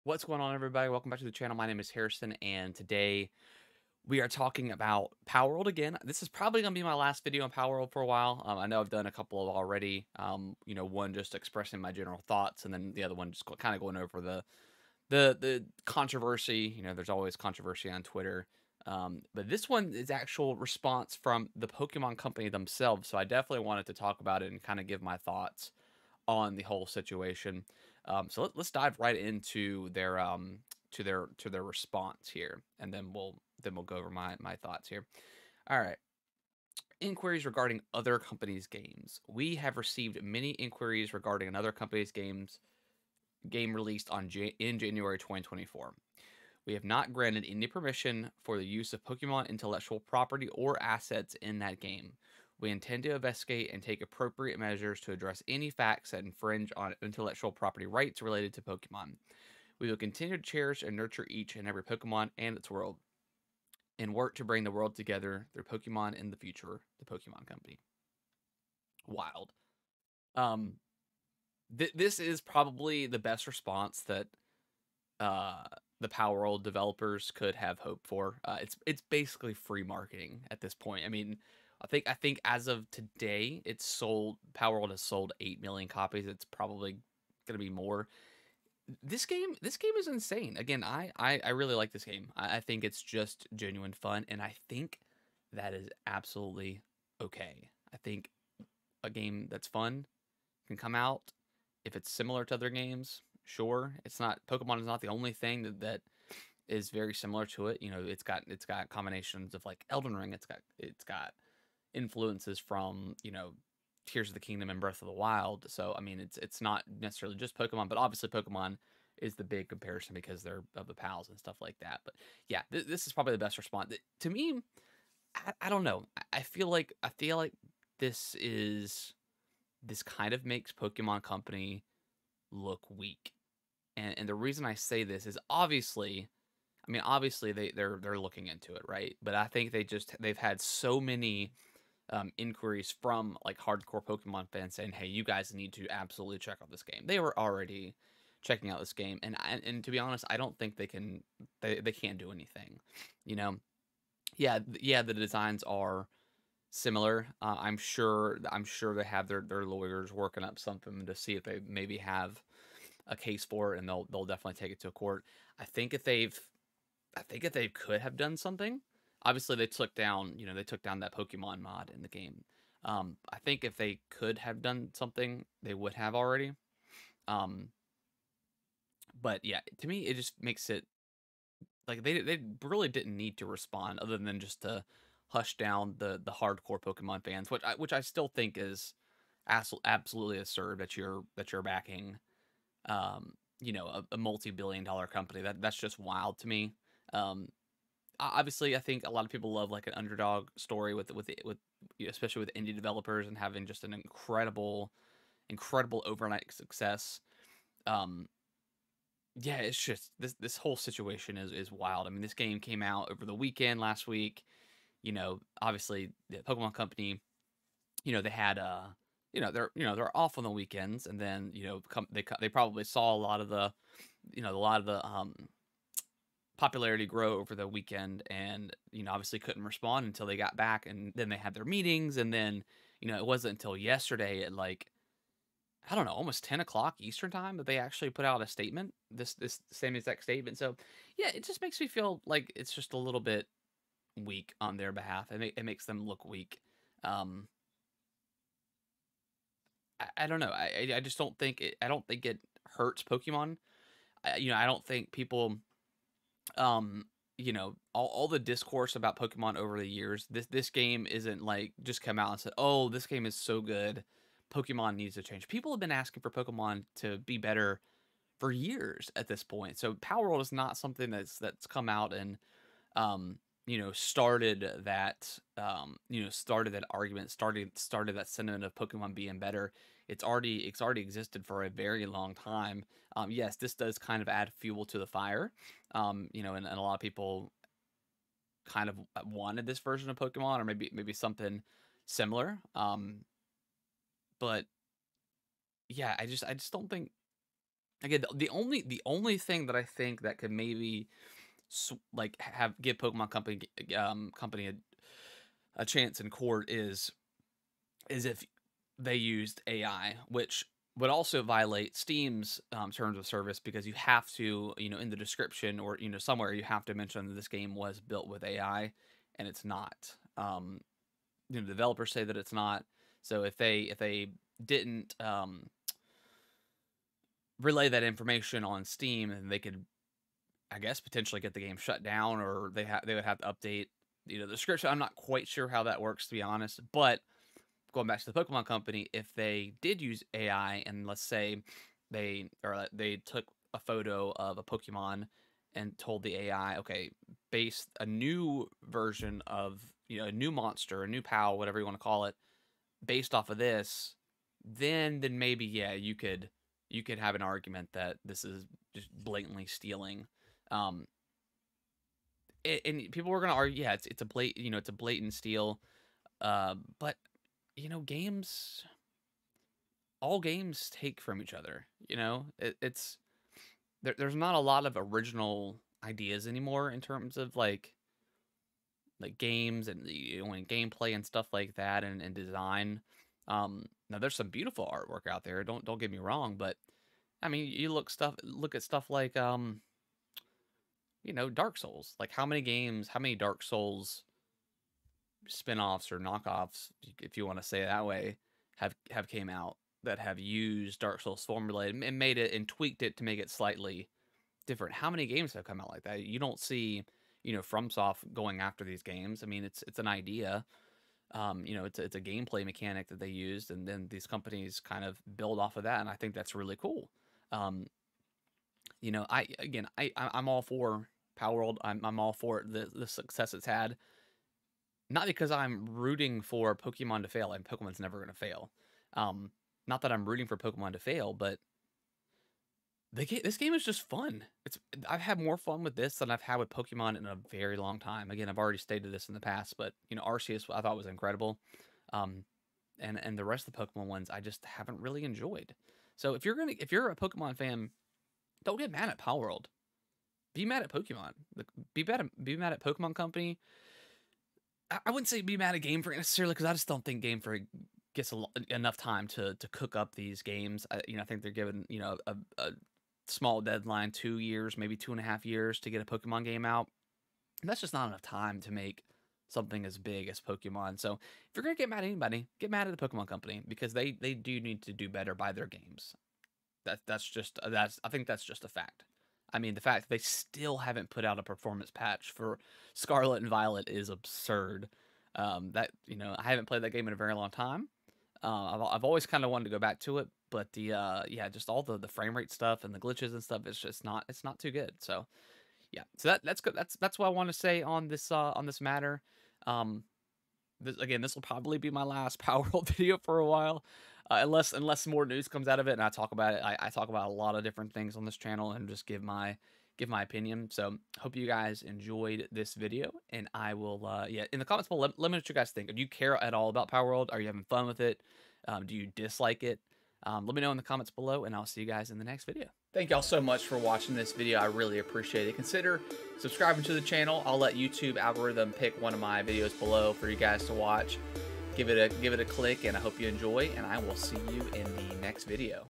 What's going on, everybody? Welcome back to the channel. My name is Harrison, and today we are talking about Palworld again. This is probably going to be my last video on Palworld for a while. I know I've done a couple of already. One just expressing my general thoughts, and then the other one just kind of going over the controversy. There's always controversy on Twitter, but this one is actual response from the Pokemon Company themselves. So I definitely wanted to talk about it and kind of give my thoughts on the whole situation. So let's dive right into their response here, and then we'll go over my thoughts here. All right. Inquiries regarding other companies' games. We have received many inquiries regarding another company's game released in January 2024. We have not granted any permission for the use of Pokemon intellectual property or assets in that game. We intend to investigate and take appropriate measures to address any facts that infringe on intellectual property rights related to Pokemon. We will continue to cherish and nurture each and every Pokemon and its world, and work to bring the world together through Pokemon in the future, the Pokemon Company. Wild. Um, this is probably the best response that uh, the Palworld developers could have hoped for. It's basically free marketing at this point. I mean, I think as of today, it's sold. Palworld has sold 8 million copies. It's probably gonna be more. This game is insane. Again, I really like this game. I think it's just genuine fun, and I think that is absolutely okay. I think a game that's fun can come out if it's similar to other games. Sure, it's not. Pokemon is not the only thing that is very similar to it. It's got combinations of like Elden Ring. It's got influences from Tears of the Kingdom and Breath of the Wild. So I mean, it's not necessarily just Pokemon, but obviously Pokemon is the big comparison because they're of the pals and stuff like that. But yeah, this is probably the best response to me. I don't know. I feel like this kind of makes Pokemon Company look weak. And the reason I say this is obviously they're looking into it, right? But I think they've had so many inquiries from like hardcore Pokemon fans saying, "Hey, you guys need to absolutely check out this game." They were already checking out this game, and to be honest, I don't think they can't do anything. You know, yeah, the designs are similar. I'm sure they have their lawyers working up something to see if they maybe have a case for it, and they'll definitely take it to a court. I think if they've I think if they could have done something, obviously they took down that Pokemon mod in the game. I think if they could have done something, they would have already. Um, but yeah, to me, it just makes it like they really didn't need to respond other than just to hush down the hardcore Pokemon fans, which I still think is absolutely absurd that you're backing a multi-billion-dollar company. That's just wild to me. Um, Obviously, I think a lot of people love like an underdog story especially with indie developers and having just an incredible overnight success. Um, yeah, it's just this whole situation is wild. I mean, this game came out over the weekend last week. Obviously the Pokemon Company, they had they're off on the weekends, and then they probably saw a lot of the popularity grow over the weekend, and obviously couldn't respond until they got back, and then they had their meetings, and then it wasn't until yesterday at like, I don't know, almost 10 o'clock Eastern time that they actually put out a statement, this same exact statement. So yeah, it just makes me feel like it's just a little bit weak on their behalf. It makes them look weak. Um I don't know. I just don't think it hurts Pokemon. I don't think people all the discourse about Pokemon over the years, this game isn't like just come out and said, "Oh, this game is so good. Pokemon needs to change." People have been asking for Pokemon to be better for years at this point. So Power World is not something that's come out and started that argument, started that sentiment of Pokemon being better. It's already existed for a very long time. Yes, this does kind of add fuel to the fire. And a lot of people kind of wanted this version of Pokemon, or maybe something similar. But yeah, I just don't think. again, the only thing that I think that could maybe like have give Pokemon Company a chance in court is if they used AI, which would also violate Steam's terms of service because you have to, in the description or somewhere you have to mention that this game was built with AI, and it's not. Developers say that it's not. So if they didn't relay that information on Steam, and they could, I guess, potentially get the game shut down, or they would have to update the description. I'm not quite sure how that works, to be honest, but going back to the Pokemon Company, if they did use AI and let's say they took a photo of a Pokemon and told the AI, okay, base a new version of a new monster, a new POW, whatever you want to call it, based off of this, then maybe yeah, you could have an argument that this is just blatantly stealing. Um, and people were gonna argue, yeah, it's a it's a blatant steal. But games, all games take from each other. It's there's not a lot of original ideas anymore in terms of like games and and gameplay and stuff like that, and design. Now there's some beautiful artwork out there. Don't get me wrong, but I mean, you look at stuff like Dark Souls. Like how many Dark Souls spin-offs or knockoffs, if you want to say it that way, have came out that have used Dark Souls formula and made it and tweaked it to make it slightly different. How many games have come out like that? You don't see, FromSoft going after these games. I mean, it's an idea. It's a gameplay mechanic that they used, and then these companies kind of build off of that, and I think that's really cool. Um, I'm all for Palworld. I'm all for the success it's had. Not because I'm rooting for Pokemon to fail, and Pokemon's never going to fail. Not that I'm rooting for Pokemon to fail, but this game is just fun. I've had more fun with this than I've had with Pokemon in a very long time. Again, I've already stated this in the past, but Arceus I thought was incredible, um, and the rest of the Pokemon ones I just haven't really enjoyed. So if you're a Pokemon fan, don't get mad at Palworld. Be mad at Pokemon. Be mad at Pokemon Company. I wouldn't say be mad at Game Freak necessarily, because I just don't think Game Freak gets enough time to cook up these games. I think they're given a small deadline, 2 years, maybe 2.5 years to get a Pokemon game out. And that's just not enough time to make something as big as Pokemon. So if you're gonna get mad at anybody, get mad at the Pokemon Company, because they do need to do better by their games. I think that's just a fact. I mean, the fact that they still haven't put out a performance patch for Scarlet and Violet is absurd. I haven't played that game in a very long time. I've always kind of wanted to go back to it, but just all the frame rate stuff and the glitches and stuff, it's not too good. So yeah, so that's good. That's what I want to say on this matter. This will probably be my last Power World video for a while, unless more news comes out of it and I talk about it. I talk about a lot of different things on this channel and just give my opinion. So hope you guys enjoyed this video, and I will in the comments below, let me know what you guys think. Do you care at all about Power World? Are you having fun with it? Do you dislike it? Let me know in the comments below, and I'll see you guys in the next video. Thank y'all so much for watching this video. I really appreciate it. Consider subscribing to the channel. I'll let YouTube algorithm pick one of my videos below for you guys to watch. Give it a click, and I hope you enjoy, and I will see you in the next video.